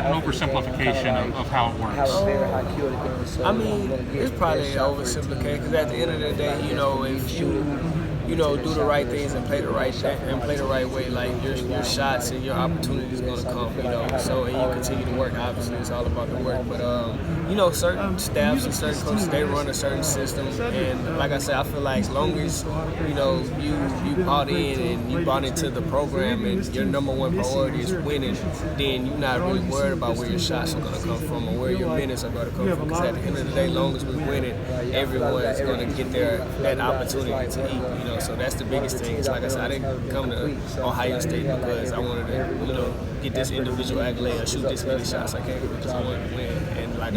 that an oversimplification of how it works? I mean, it's probably an oversimplification because at the end of the day, if you do the right things and play the right way, like your shots and your opportunities going to come, So, and you continue to work. Obviously, it's all about the work. But certain staffs and certain coaches, they run a certain system, and like I said, I feel like as long as you bought in and you bought into the program and your number one priority is winning, then you're not really worried about where your shots are going to come from or where your minutes are going to come from. Because at the end of the day, as long as we're winning, everyone is going to get that opportunity to eat. So that's the biggest thing. It's like I said, I didn't come to Ohio State because I wanted to, get this individual accolade or shoot this many shots I can because I wanted to win. And like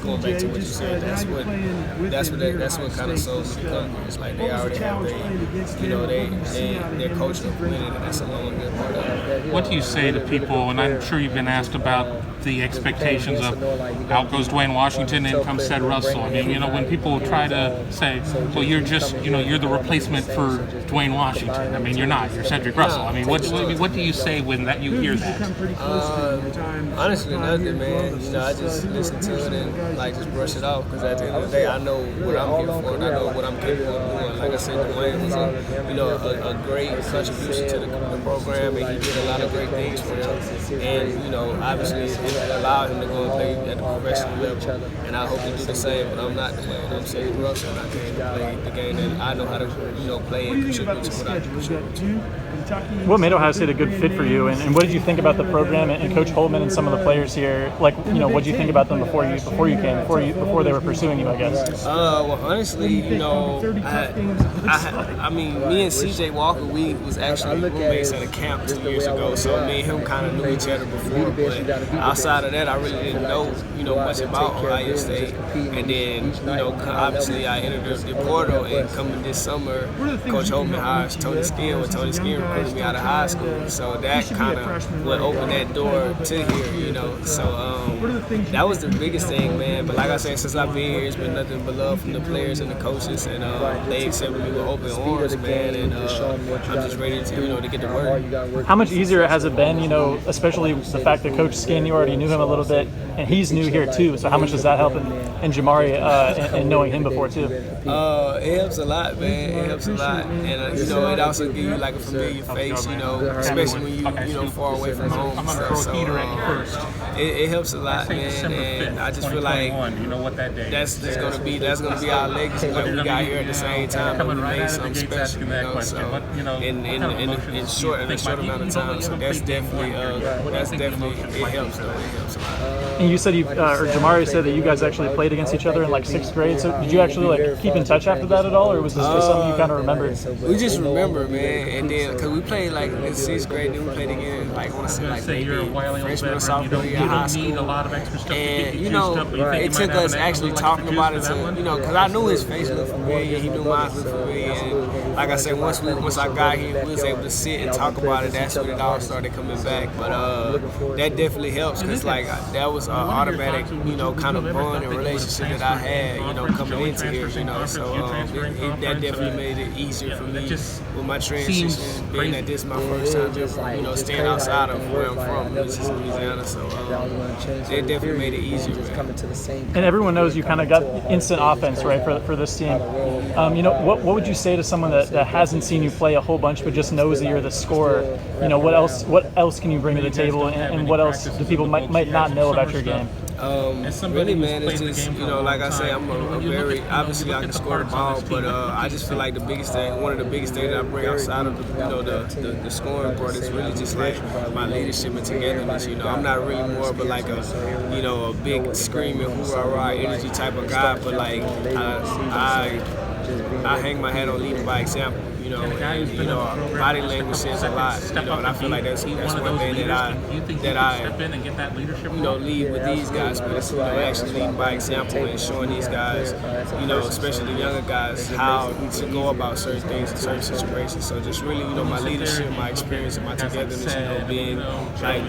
going back to what you said, that's what kind of sold me to come here. It's like they already have their culture of winning, and that's a long good part of it. What do you say to people? And I'm sure you've been asked about the expectations of out goes Dwayne Washington, in comes Cedric Russell. I mean, when people try to say, well, you're just, you're the replacement for Dwayne Washington. I mean, you're not. You're Cedric Russell. I mean, what do you say when you hear that? Honestly, nothing, man. I just listen to it and just brush it off because at the end of the day, I know what I'm here for and I know what I'm capable of doing. Like I said, Dwayne was a great contribution to the program, and he did a lot of great things for them. And obviously, it allowed him to go and play at the professional level. And I hope he do the same. But I'm not Dwayne. I'm Cedric Russell, and I came to play the game that I know how to play and contribute to what I contribute. What made Ohio State a good fit for you, and what did you think about the program and Coach Holtman and some of the players here? Like, what did you think about them before you came, before they were pursuing you, I guess? Well, honestly, I mean, me and CJ Walker, we was actually roommates at a camp 2 years ago, so me and him kind of knew each other before. But outside of that, I really didn't know, much about Ohio State. And then, obviously, I entered the portal, and coming this summer, Coach Holtman hires Tony Skinn when Tony Skinn recruited me out of high school. So that kind of would open that door to here, So that was the biggest thing, man. But like I said, since I've been here, it's been nothing but love from the players and the coaches, and they accepted me with open arms, man. And I'm just ready to, to get to work. How much easier has it been, especially the fact that Coach Skinn, you already knew him a little bit, and he's new here too. So how much does that help in Jamari and knowing him before too? It helps a lot, man. It helps a lot, and it also gives you like a familiar face, especially when you far away from home and stuff. So it helps a lot, man. And I just feel like that's gonna be our legacy. Like we got here at the same time, but we made something special, So in a short amount of time. So that's definitely it helps though. It helps a lot. And you said or Jamari said that you guys actually played against each other in like 6th grade. So did you actually keep in touch after that at all, or was this just something you kind of remembered? We just remember, man. And then because we played like in 6th grade, then we played again I want to say like maybe freshman or sophomore year in high school. And it took us actually talking about it to because I knew his face looked familiar, he knew mine looked familiar. And like I said, once I got here, we was able to sit and talk about it. That's when it all started coming back. But that definitely helps because that was an automatic kind of bond and relationship that I had coming into here. So that definitely made it easier for me with my transition, being that this is my first time just staying outside of where I'm from, which is Louisiana. So it definitely made it easier. And everyone knows you kind of got instant offense, right, for this team. What would you say to someone that hasn't seen you play a whole bunch but just knows that you're the scorer? What else can you bring to the table, and what else do people might not know about your game? Really, man, it's just, like I say, I'm a very, obviously I can score the ball, but I just feel like one of the biggest things that I bring outside of the scoring part is really just like my leadership and togetherness. I'm not really more of a big screaming hoorah energy type of guy, but like I hang my hat on leading by example. Body language says a lot. And I feel like that's one thing that I lead with these guys, but it's actually leading by example and showing these guys, especially the younger guys, how to go about certain things in certain situations. So just really, my leadership, my experience, and my togetherness, being like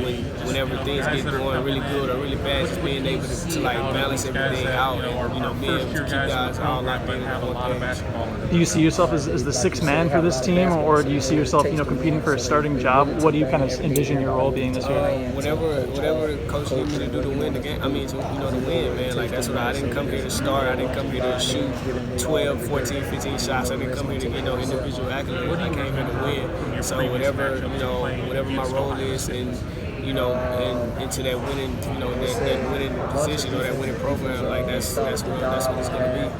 whenever things get going really good or really bad, just being able to like balance everything out and being able to keep guys all locked in on one thing. Do you see yourself as the sixth man line for this team, or do you see yourself, competing for a starting job? What do you kind of envision your role being this year? Whatever the coach needs me to do to win the game. I mean, to win, man. Like, that's what I didn't come here to start. I didn't come here to shoot 12, 14, 15 shots. I didn't come here to get no individual accolades. I came here to win. So whatever my role is, and into that winning, that winning position or that winning program, like that's what it's going to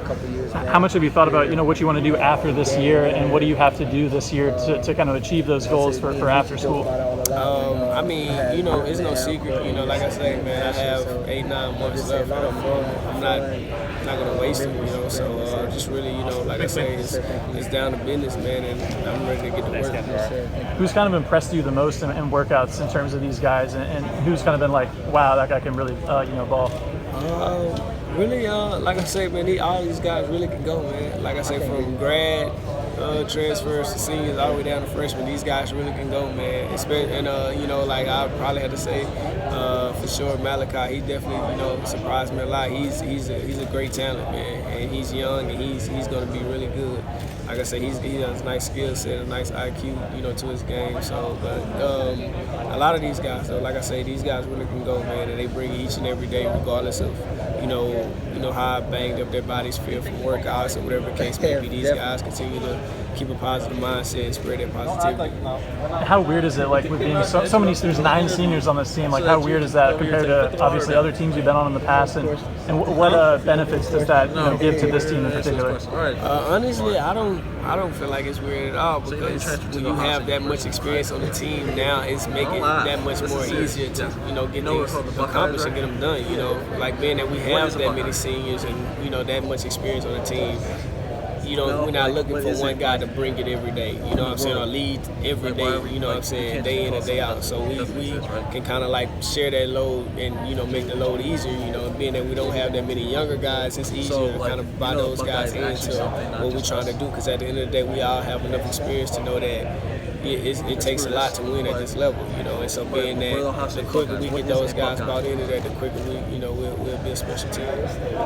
be. How much have you thought about, what you want to do after this year, and what do you have to do this year to kind of achieve those goals for after school? I mean, it's no secret. Like I say, man, I have 8-9 months left. I'm not going to waste them, so just really, like I say, it's down to business, man, and I'm ready to get to work. Who's kind of impressed you the most in workouts in terms of these guys, and who's kind of been like, wow, that guy can really, ball? Really, like I say, man, all these guys really can go, man. Like I say, from grad transfers to seniors all the way down to freshmen, these guys really can go, man. And like I probably had to say, for sure, Malachi, he definitely, surprised me a lot. He's a great talent, man, and he's young, and he's going to be really good. Like I said, he has a nice skill set, a nice IQ, to his game. So, but a lot of these guys, though, like I say, these guys really can go, man, and they bring it each and every day, regardless of, how banged up their bodies feel from workouts or whatever the case may be. These guys continue to keep a positive mindset and spread that positivity. How weird is it, like, with being so many, there's 9 seniors on this team, like, how weird is that compared to, obviously, other teams you've been on in the past, and what benefits does that, give to this team in particular? Honestly, I don't feel like it's weird at all, because when you have that much experience on the team, now it's making it that much more easier to, get things accomplished and get them done, like being that we have that many seniors and, that much experience on the team. We're not looking for one guy to bring it every day, or lead every day, day in and day out. So we can kind of like share that load and, make the load easier, being that we don't have that many younger guys, it's easier to kind of buy those guys into what we're trying to do, because at the end of the day, we all have enough experience to know that it takes a lot to win at this level, and so being that the quicker we get those guys bought into that, the quicker we'll be a special team.